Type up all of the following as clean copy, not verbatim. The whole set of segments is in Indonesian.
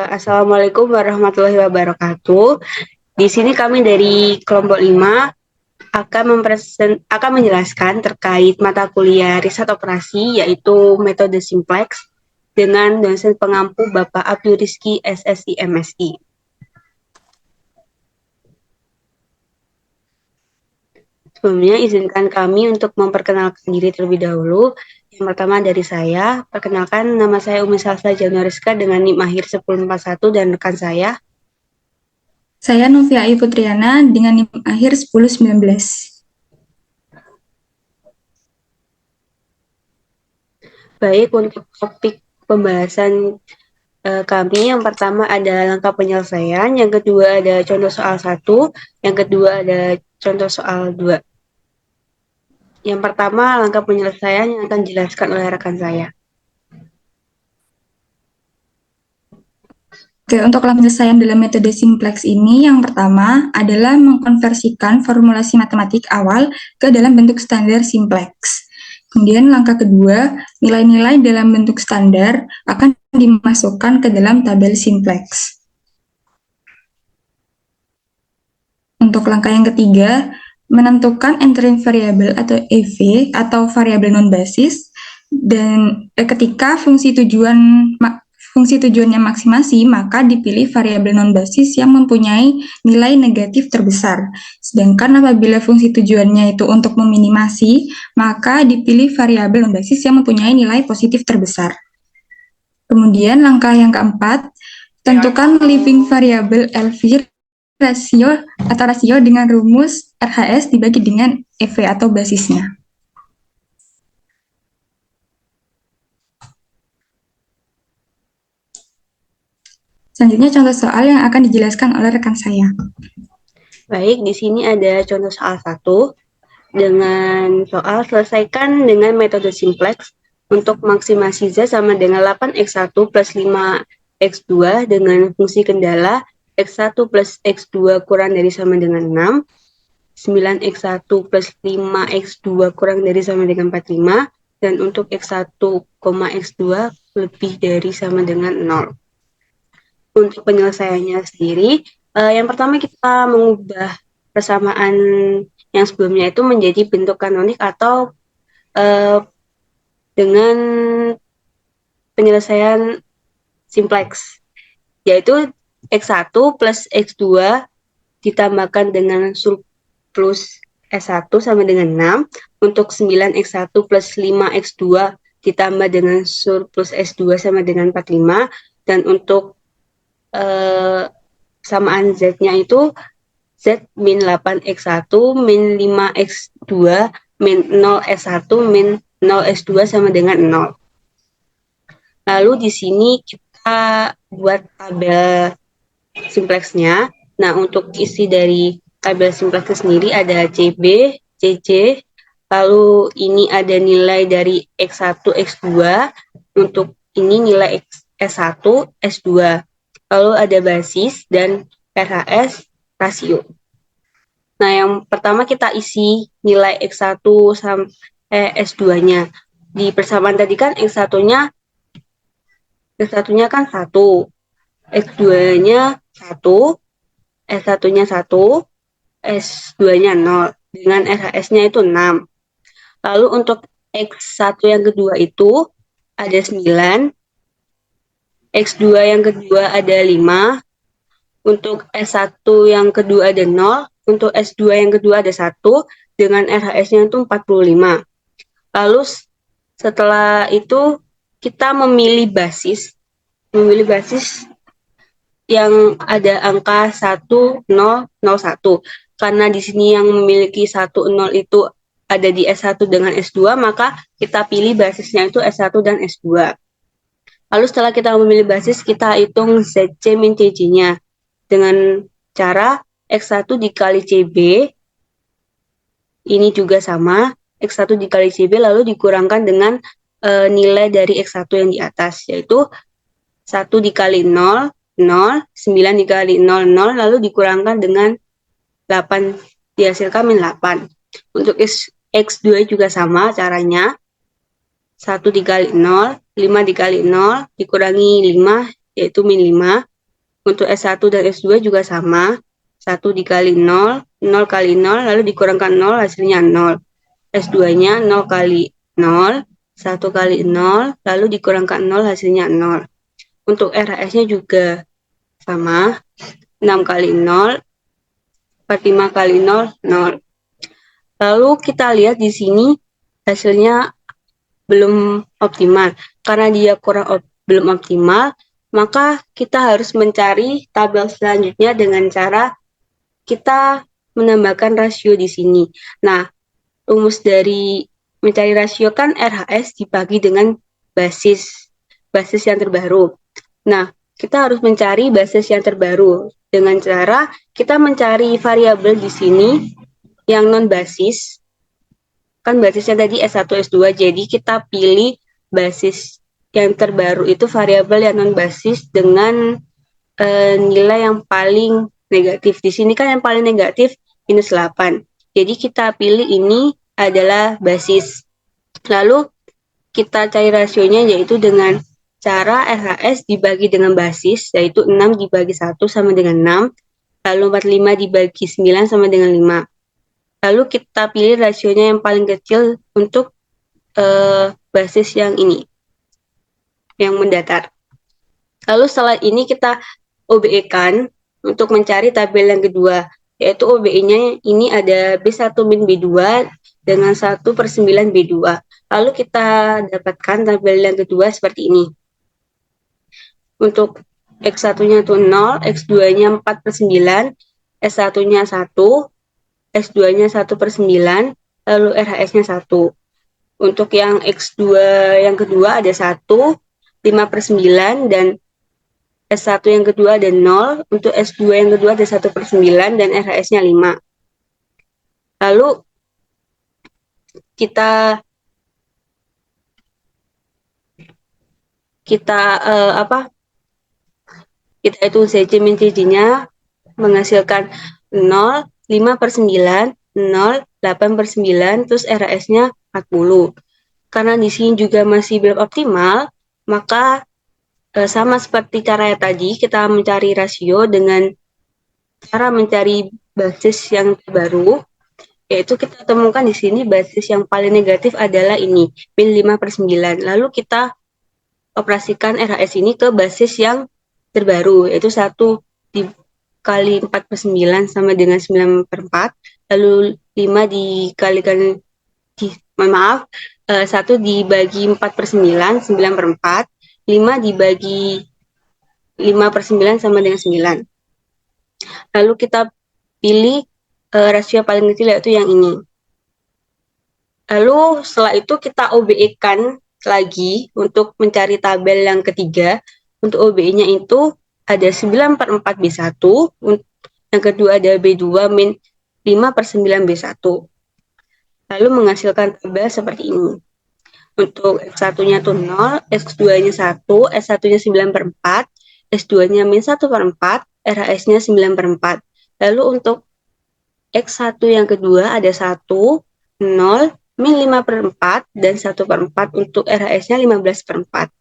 Assalamualaikum warahmatullahi wabarakatuh. Di sini kami dari kelompok 5 akan menjelaskan terkait mata kuliah riset operasi yaitu metode simplex dengan dosen pengampu Bapak Abdul Rizky SSI MSI. Sebelumnya izinkan kami untuk memperkenalkan diri terlebih dahulu. Yang pertama dari saya, perkenalkan nama saya Umi Salsa Januariska dengan NIM akhir 1041 dan rekan saya. Saya Novia Ai Putriana dengan NIM akhir 1019. Baik, untuk topik pembahasan kami yang pertama ada langkah penyelesaian, yang kedua ada contoh soal 1, yang kedua ada contoh soal 2. Yang pertama langkah penyelesaian yang akan dijelaskan oleh rekan saya. Oke, untuk langkah penyelesaian dalam metode simplex ini, yang pertama adalah mengkonversikan formulasi matematik awal ke dalam bentuk standar simplex. Kemudian langkah kedua, nilai-nilai dalam bentuk standar akan dimasukkan ke dalam tabel simplex. Untuk langkah yang ketiga, menentukan entering variable atau EV atau variabel non-basis, dan ketika fungsi tujuannya maksimasi, maka dipilih variabel non-basis yang mempunyai nilai negatif terbesar. Sedangkan apabila fungsi tujuannya itu untuk meminimasi, maka dipilih variabel non-basis yang mempunyai nilai positif terbesar. Kemudian langkah yang keempat, tentukan living variable LV rasio dengan rumus RHS dibagi dengan EV atau basisnya. Selanjutnya contoh soal yang akan dijelaskan oleh rekan saya. Baik, di sini ada contoh soal 1 dengan soal selesaikan dengan metode simplex untuk maksimasi Z sama dengan 8x1 plus 5x2 dengan fungsi kendala x1 plus x2 kurang dari sama dengan 6, 9x1 plus 5x2 kurang dari sama dengan 45, dan untuk x1, x2 lebih dari sama dengan 0. Untuk penyelesaiannya sendiri, yang pertama kita mengubah persamaan yang sebelumnya itu menjadi bentuk kanonik atau dengan penyelesaian simplex, yaitu x1 plus x2 ditambahkan dengan surplus S1 sama dengan 6, untuk 9x1 plus 5x2 ditambah dengan surplus S2 sama dengan 45, dan untuk samaan Z-nya itu Z min 8x1 min 5x2 min 0S1 min 0S2 sama dengan 0. Lalu di sini kita buat tabel simplexnya. Nah, untuk isi dari tabel simplex sendiri ada CB, CC, lalu ini ada nilai dari X1, X2, untuk ini nilai S1, S2. Lalu ada basis dan RHS rasio. Nah, yang pertama kita isi nilai X1 sampai S2-nya. Di persamaan tadi kan X1-nya kan 1, X2-nya 1, S1-nya 1, S2-nya 0, dengan RHS-nya itu 6. Lalu untuk X1 yang kedua itu ada 9, X2 yang kedua ada 5, untuk S1 yang kedua ada 0, untuk S2 yang kedua ada 1, dengan RHS-nya itu 45. Lalu setelah itu kita memilih basis yang ada angka 1, 0, 0, 1. Karena di sini yang memiliki 1, 0 itu ada di S1 dengan S2, maka kita pilih basisnya itu S1 dan S2. Lalu setelah kita memilih basis, kita hitung ZC min CC-nya dengan cara X1 dikali CB, ini juga sama, X1 dikali CB lalu dikurangkan dengan nilai dari X1 yang di atas, yaitu 1 dikali 0, 0, 9 dikali 0, 0, lalu dikurangkan dengan 8, dihasilkan min 8. Untuk X2 juga sama caranya, 1 dikali 0, 5 dikali 0, dikurangi 5, yaitu min 5, Untuk S1 dan S2 juga sama. 1 dikali 0, 0 kali 0, lalu dikurangkan 0, hasilnya 0. S2-nya 0 kali 0, 1 kali 0, lalu dikurangkan 0, hasilnya 0. Untuk RHS-nya juga sama. 6 kali 0, 45 kali 0, 0. Lalu kita lihat di sini hasilnya belum optimal. Karena dia belum optimal, maka kita harus mencari tabel selanjutnya dengan cara kita menambahkan rasio di sini. Nah, rumus dari mencari rasio kan RHS dibagi dengan basis yang terbaru. Nah, kita harus mencari basis yang terbaru dengan cara kita mencari variabel di sini yang non basis. Kan basisnya tadi S1, S2, jadi kita pilih basis yang terbaru itu variabel yang non basis dengan nilai yang paling negatif. Di sini kan yang paling negatif minus 8. Jadi kita pilih ini adalah basis. Lalu kita cari rasionya yaitu dengan cara RHS dibagi dengan basis, yaitu 6 dibagi 1 sama dengan 6. Lalu 45 dibagi 9 sama dengan 5. Lalu kita pilih rasionya yang paling kecil untuk basis yang ini, yang mendatar. Lalu setelah ini kita OBE-kan untuk mencari tabel yang kedua, yaitu OBE-nya ini ada B1 min B2 dengan 1/9 B2. Lalu kita dapatkan tabel yang kedua seperti ini. Untuk X1-nya itu 0, X2-nya 4/9, S1-nya 1, S2-nya 1/9, lalu RHS-nya 1. Untuk yang X2 yang kedua ada 1, 5/9, dan S1 yang kedua ada 0, untuk S2 yang kedua ada 1/9, dan RHS-nya 5. Lalu kita hitung CC min CC-nya menghasilkan 0, 5/9, 0, 8/9, terus RHS-nya 40. Karena di sini juga masih belum optimal, maka sama seperti cara yang tadi, kita mencari rasio dengan cara mencari basis yang baru, yaitu kita temukan di sini basis yang paling negatif adalah ini, min 5/9. Lalu kita operasikan RHS ini ke basis yang terbaru, yaitu 1 dikali 4/9 sama dengan 9/4, lalu 5 dikalikan 1 dibagi 4/9, 9/4, 5 dibagi 5/9 sama dengan 9. Lalu kita pilih rasio paling kecil yaitu yang ini. Lalu setelah itu kita OBE-kan lagi untuk mencari tabel yang ketiga. Untuk OBE-nya itu ada 9/4 B1, yang kedua ada B2 min 5/9 B1. Lalu menghasilkan tabel seperti ini. Untuk X1-nya itu 0, X2-nya 1, S1-nya 9/4, S2-nya min 1/4, RHS-nya 9/4. Lalu untuk X1 yang kedua ada 1, 0, min 5/4, dan 1/4, untuk RHS-nya 15/4.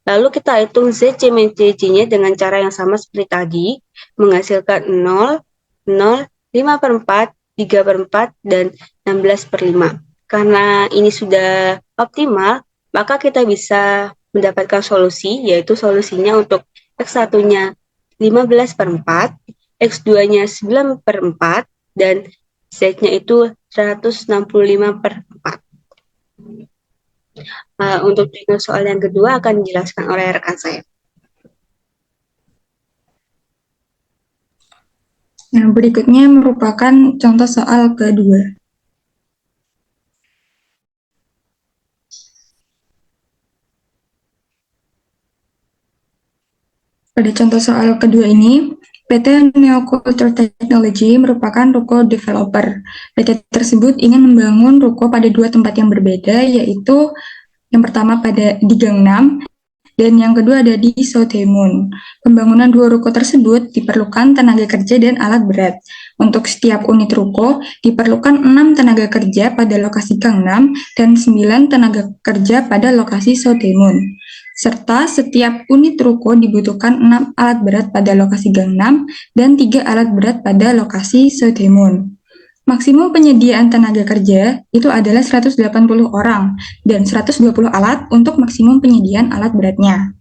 Lalu kita hitung ZC min CC-nya dengan cara yang sama seperti tadi, menghasilkan 0, 0, 5/4, 3/4, dan 16/5. Karena ini sudah optimal, maka kita bisa mendapatkan solusi, yaitu solusinya untuk X1-nya 15/4, X2-nya 9/4, dan Z-nya itu 165/4. Untuk soal yang kedua akan dijelaskan oleh rekan saya. Nah, berikutnya merupakan contoh soal kedua. Pada contoh soal kedua ini, PT Neoculture Technology merupakan ruko developer. PT tersebut ingin membangun ruko pada dua tempat yang berbeda, yaitu yang pertama di Gang 6, dan yang kedua ada di Sothemun. Pembangunan dua ruko tersebut diperlukan tenaga kerja dan alat berat. Untuk setiap unit ruko diperlukan 6 tenaga kerja pada lokasi Gang 6 dan 9 tenaga kerja pada lokasi Sothemun. serta setiap unit ruko dibutuhkan 6 alat berat pada lokasi Gang 6 dan 3 alat berat pada lokasi Sudirman. Maksimum penyediaan tenaga kerja itu adalah 180 orang dan 120 alat untuk maksimum penyediaan alat beratnya.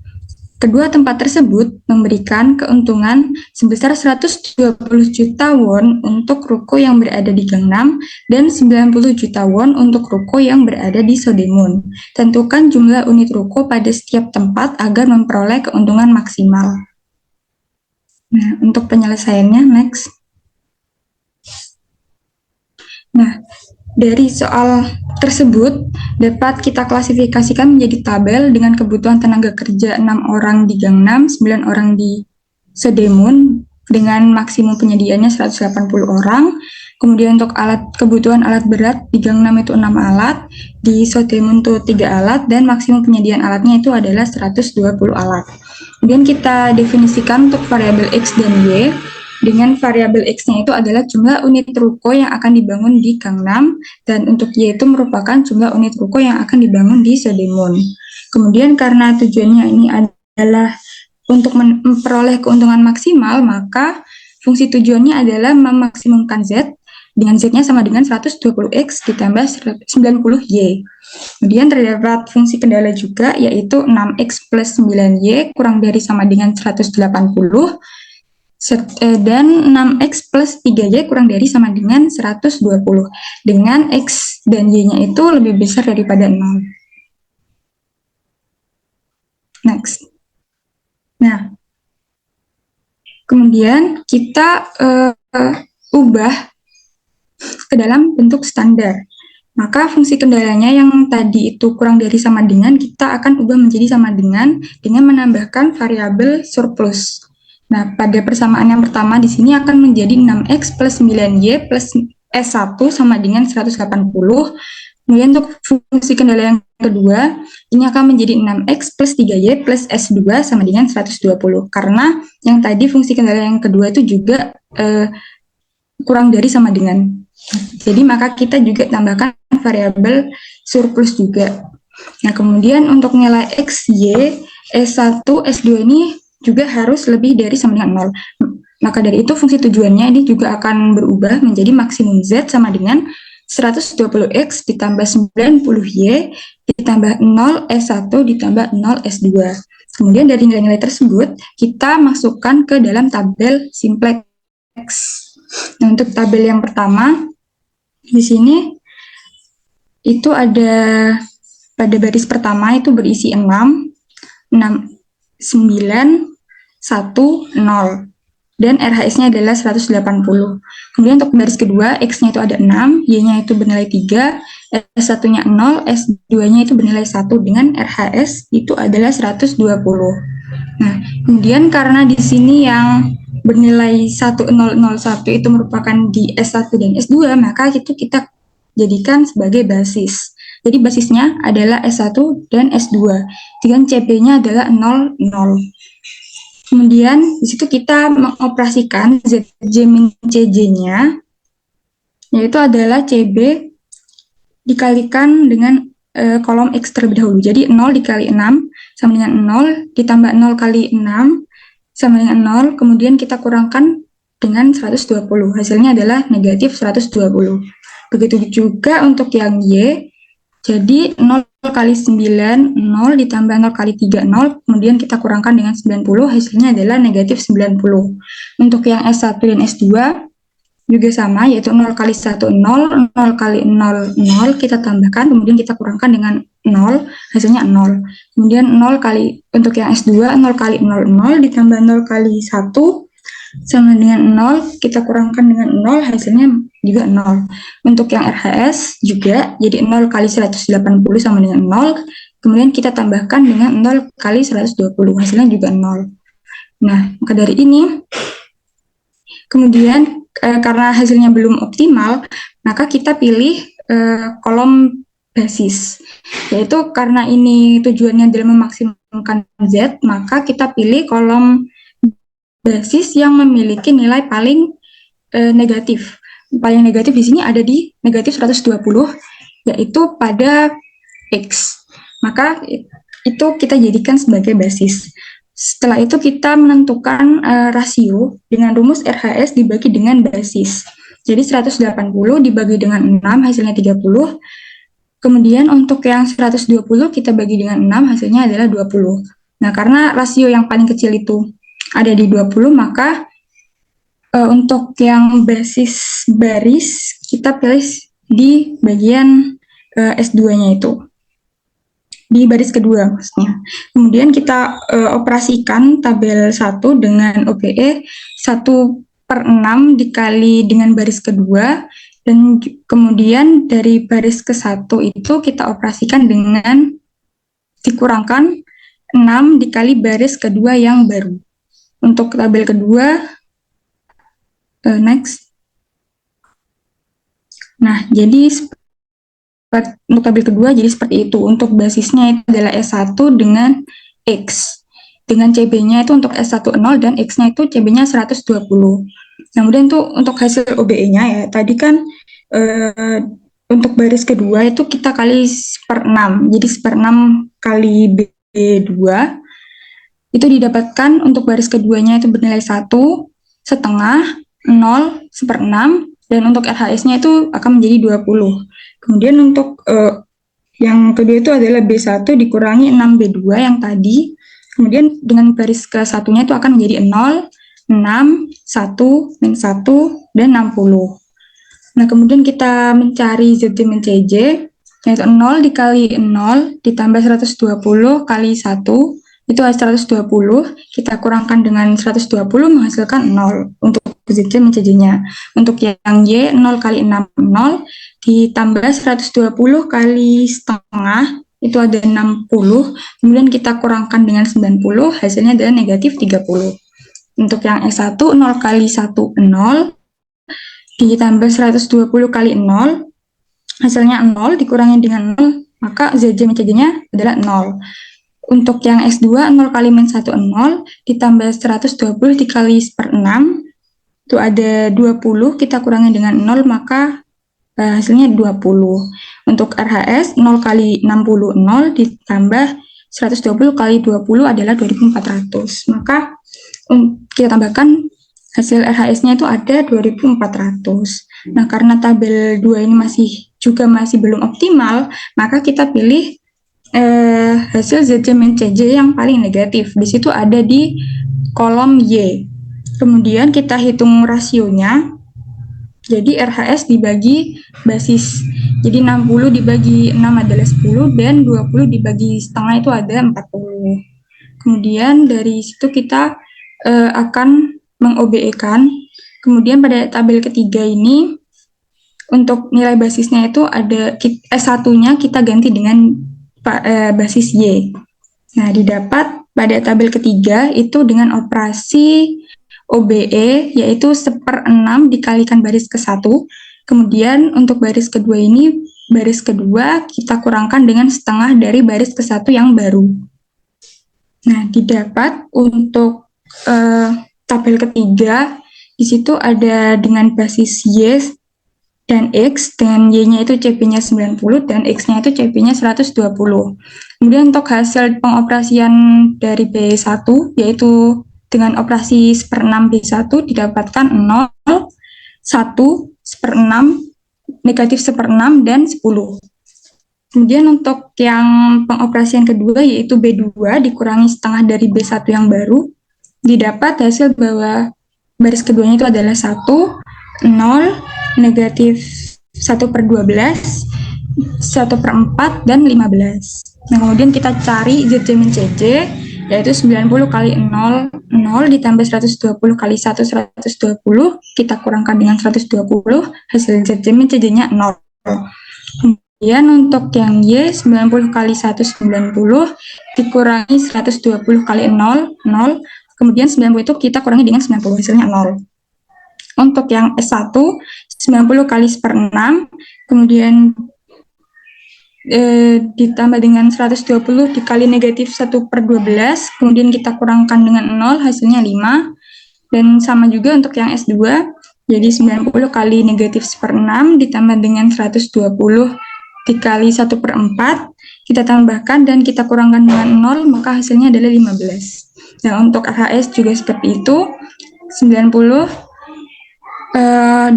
Kedua tempat tersebut memberikan keuntungan sebesar 120 juta won untuk ruko yang berada di Gang 6 dan 90 juta won untuk ruko yang berada di Sudirman. Tentukan jumlah unit ruko pada setiap tempat agar memperoleh keuntungan maksimal. Nah, untuk penyelesaiannya, next. Nah, dari soal tersebut dapat kita klasifikasikan menjadi tabel dengan kebutuhan tenaga kerja 6 orang di Gang 6, 9 orang di Sudirman dengan maksimum penyediaannya 180 orang. Kemudian untuk kebutuhan alat berat di Gang 6 itu 6 alat, di Sudirman itu 3 alat dan maksimum penyediaan alatnya itu adalah 120 alat. Kemudian kita definisikan untuk variabel X dan Y. Dengan variabel X-nya itu adalah jumlah unit ruko yang akan dibangun di Gang 6 dan untuk Y itu merupakan jumlah unit ruko yang akan dibangun di Sudirman. Kemudian karena tujuannya ini adalah untuk memperoleh keuntungan maksimal, maka fungsi tujuannya adalah memaksimumkan Z dengan Z-nya sama dengan 120X ditambah 90Y. Kemudian terdapat fungsi kendala juga yaitu 6X plus 9Y kurang dari sama dengan 180 dan 6X plus 3Y kurang dari sama dengan 120 dengan X dan Y-nya itu lebih besar daripada 0. Next. Nah, kemudian kita ubah ke dalam bentuk standar. Maka fungsi kendalanya yang tadi itu kurang dari sama dengan, kita akan ubah menjadi sama dengan menambahkan variabel surplus. Nah, pada persamaan yang pertama di sini akan menjadi 6X plus 9Y plus S1 sama dengan 180. Kemudian untuk fungsi kendala yang kedua, ini akan menjadi 6X plus 3Y plus S2 sama dengan 120. Karena yang tadi fungsi kendala yang kedua itu juga kurang dari sama dengan. Jadi maka kita juga tambahkan variabel surplus juga. Nah, kemudian untuk nilai X, Y, S1, S2 ini juga harus lebih dari sama dengan 0. Maka dari itu fungsi tujuannya ini juga akan berubah menjadi maksimum Z sama dengan 120X ditambah 90Y ditambah 0 S1 ditambah 0 S2. Kemudian dari nilai-nilai tersebut kita masukkan ke dalam tabel simplex. Nah, untuk tabel yang pertama di sini itu ada pada baris pertama itu berisi 6, 9, 1, 0 dan RHS-nya adalah 180. Kemudian untuk baris kedua X-nya itu ada 6, Y-nya itu bernilai 3, S1-nya 0, S2-nya itu bernilai 1 dengan RHS itu adalah 120. Nah, kemudian karena di sini yang bernilai 1001 itu merupakan di S1 dan S2, maka itu kita jadikan sebagai basis. Jadi basisnya adalah S1 dan S2 dengan CB-nya adalah 0, 0. Kemudian di situ kita mengoperasikan ZJ min CJ-nya, yaitu adalah CB dikalikan dengan kolom X terlebih dahulu. Jadi 0 dikali 6 sama dengan 0, ditambah 0 kali 6 sama dengan 0, kemudian kita kurangkan dengan 120. Hasilnya adalah negatif 120. Begitu juga untuk yang Y, jadi 0 kali 9, 0 ditambah 0 kali 3, 0, kemudian kita kurangkan dengan 90, hasilnya adalah negatif 90. Untuk yang S1 dan S2 juga sama, yaitu 0 kali 1, 0, 0 kali 0, 0, kita tambahkan, kemudian kita kurangkan dengan 0, hasilnya 0. Kemudian 0 kali, untuk yang S2, 0 kali 0, 0, ditambah 0 kali 1, sama dengan 0, kita kurangkan dengan 0, hasilnya juga 0. Untuk yang RHS juga, jadi 0 kali 180 sama dengan 0, kemudian kita tambahkan dengan 0 kali 120, hasilnya juga 0. Nah, maka dari ini, kemudian karena hasilnya belum optimal, maka kita pilih kolom basis. Yaitu karena ini tujuannya adalah memaksimumkan Z, maka kita pilih kolom basis yang memiliki nilai paling negatif. Paling negatif di sini ada di negatif 120, yaitu pada X. Maka itu kita jadikan sebagai basis. Setelah itu kita menentukan rasio dengan rumus RHS dibagi dengan basis. Jadi 180 dibagi dengan 6 hasilnya 30. Kemudian untuk yang 120 kita bagi dengan 6 hasilnya adalah 20. Nah, karena rasio yang paling kecil itu ada di 20, maka untuk yang basis baris kita pilih di bagian S2-nya itu. Di baris kedua maksudnya. Kemudian kita operasikan tabel 1 dengan OBE 1/6 dikali dengan baris kedua, dan kemudian dari baris ke 1 itu kita operasikan dengan dikurangkan 6 dikali baris kedua yang baru. Untuk tabel kedua, next. Nah, jadi untuk tabel kedua jadi seperti itu. Untuk basisnya itu adalah S1 dengan X. Dengan CB-nya itu untuk S1 0 dan X-nya itu CB-nya 120. Kemudian itu untuk hasil OBE-nya ya. Tadi kan untuk baris kedua itu kita kali 1/6. Jadi 1/6 kali B2 itu didapatkan untuk baris keduanya itu bernilai 1, setengah, 0, 1/6, dan untuk RHS-nya itu akan menjadi 20. Kemudian untuk yang kedua itu adalah B1 dikurangi 6B2 yang tadi. Kemudian dengan baris ke satunya itu akan menjadi 0, 6, 1, min 1, dan 60. Nah, kemudian kita mencari ZJ min CJ, yaitu 0 dikali 0 ditambah 120 kali 1, itu 120, kita kurangkan dengan 120 menghasilkan 0 untuk ZJ min CJ-nya. Untuk yang Y, 0 kali 6, 0, ditambah 120 kali setengah, itu ada 60, kemudian kita kurangkan dengan 90, hasilnya adalah negatif 30. Untuk yang S1, 0 kali 1, 0, ditambah 120 kali 0, hasilnya 0, dikurangi dengan 0, maka ZJ min CJ-nya adalah 0. Untuk yang S2, 0 kali min 1, 0, ditambah 120 dikali 1/6, itu ada 20, kita kurangi dengan 0, maka hasilnya 20. Untuk RHS, 0 kali 60, 0, ditambah 120 kali 20 adalah 2400. Maka kita tambahkan hasil RHS-nya itu ada 2400. Nah, karena tabel 2 ini masih belum optimal, maka kita pilih hasil ZJ min CJ yang paling negatif. Di situ ada di kolom Y. Kemudian kita hitung rasionya. Jadi RHS dibagi basis. Jadi 60 dibagi 6 adalah 10, dan 20 dibagi setengah itu ada 40. Kemudian dari situ kita akan meng-OBE-kan. Kemudian pada tabel ketiga ini, untuk nilai basisnya itu ada S1-nya kita ganti dengan basis Y. Nah, didapat pada tabel ketiga itu dengan operasi OBE, yaitu 1/6 dikalikan baris ke 1. Kemudian untuk baris kedua ini, baris kedua kita kurangkan dengan setengah dari baris ke 1 yang baru. Nah, didapat untuk tabel ketiga, di situ ada dengan basis Y dan X, dengan Y-nya itu CP-nya 90 dan X-nya itu CP-nya 120. Kemudian untuk hasil pengoperasian dari B1, yaitu dengan operasi 1/6 B1 didapatkan 0, 1, 1/6, negatif 1/6, dan 10. Kemudian untuk yang pengoperasian kedua, yaitu B2 dikurangi setengah dari B1 yang baru, didapat hasil bahwa baris keduanya itu adalah 1, 0, negatif 1/12, 1/4, dan 15. Nah, kemudian kita cari ZJ min CJ, yaitu 90 kali 0, 0, ditambah 120 kali 1, 120, kita kurangkan dengan 120, hasil ZJ min CJ-nya 0. Kemudian untuk yang Y, 90 kali 1, 90, dikurangi 120 kali 0, 0, kemudian 90 itu kita kurangi dengan 90, hasilnya 0. Untuk yang S1, 90 kali 1/6, kemudian ditambah dengan 120 dikali negatif 1/12, kemudian kita kurangkan dengan 0, hasilnya 5. Dan sama juga untuk yang S2, jadi 90 kali negatif 1/6 ditambah dengan 120 dikali 1/4, kita tambahkan dan kita kurangkan dengan 0, maka hasilnya adalah 15. Nah, untuk AHS juga seperti itu, 90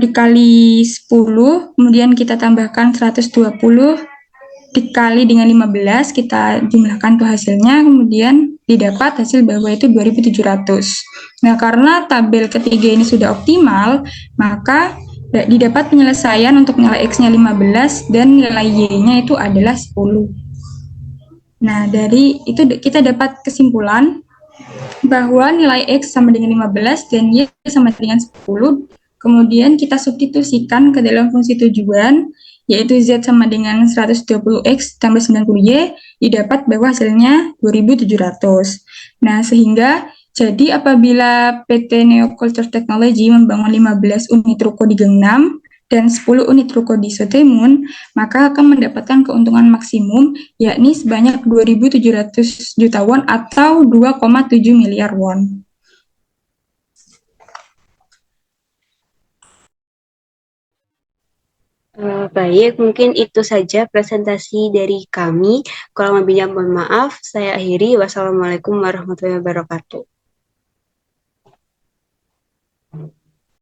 dikali 10, kemudian kita tambahkan 120 dikali dengan 15, kita jumlahkan tuh hasilnya, kemudian didapat hasil bawah itu 2700. Nah, karena tabel ketiga ini sudah optimal, maka didapat penyelesaian untuk nilai X-nya 15 dan nilai Y-nya itu adalah 10. Nah, dari itu kita dapat kesimpulan bahwa nilai X sama dengan 15 dan Y sama dengan 10. Kemudian kita substitusikan ke dalam fungsi tujuan, yaitu Z sama dengan 120X tambah 90Y, didapat bahwa hasilnya 2700. Nah, sehingga jadi apabila PT Neoculture Technology membangun 15 unit ruko di Gang 6 dan 10 unit ruko di Sotemun, maka akan mendapatkan keuntungan maksimum yakni sebanyak 2.700 juta won atau 2,7 miliar won. Baik, mungkin itu saja presentasi dari kami. Kalau lebihnya mohon maaf, saya akhiri. Wassalamualaikum warahmatullahi wabarakatuh.